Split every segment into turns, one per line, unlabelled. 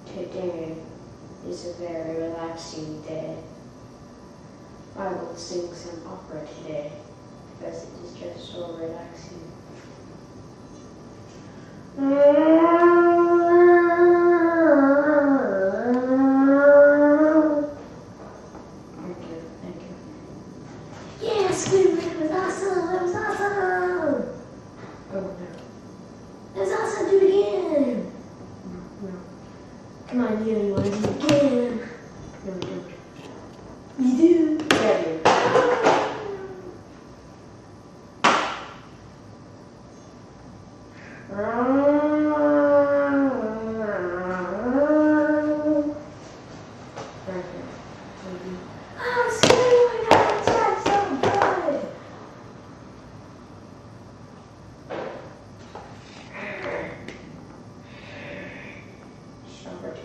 Today is a very relaxing day. I will sing some opera today because it is just so relaxing. Thank you. Yes, that was awesome! That was awesome! Oh no. That was awesome! Do it again! No. Come on, you want to do it again? No, we don't. You do? Yeah, you do.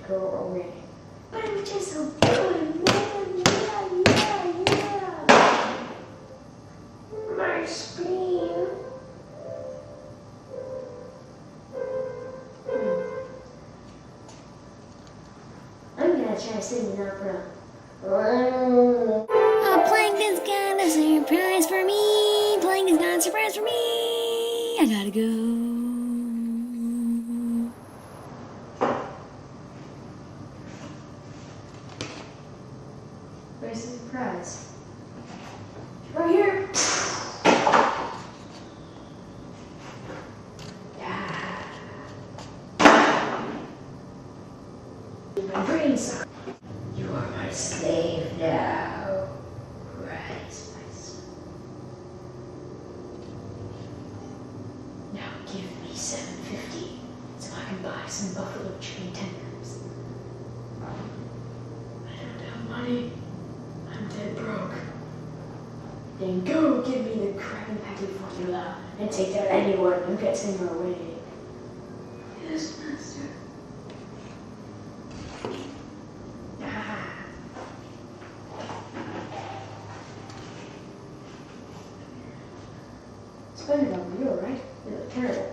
Go away. But it was just so good, man. Yeah. My spleen. I'm gonna try singing opera.
Plank has got a surprise for me. Plank has got a surprise for me. I gotta go.
Where's the surprise? Right here. Yeah. My brains. You are my slave now. Rise, my son. Now give me $7.50 so I can buy some buffalo chicken tenders. I don't have money. I'm dead broke. Then go give me the Krabby Patty formula and take out anyone who gets in your way. Yes, master. Ah. SpongeBob, you alright? You look terrible.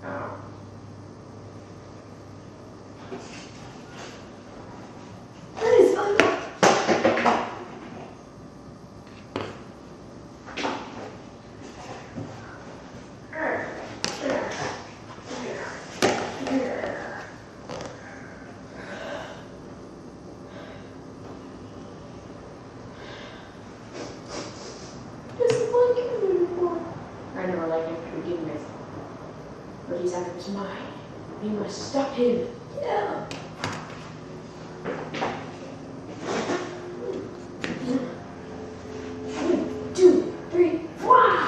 Oh. I never liked him to begin with. But he's out of his mind. We must stop him. Yeah. 1, 2, 3, wow!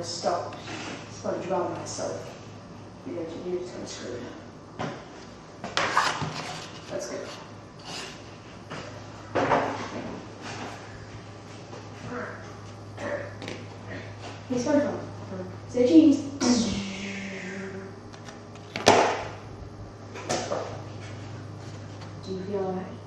Stop SpongeBob myself because you're just gonna screw it up. That's good. Hey SpongeBob, say cheese. Do you feel alright?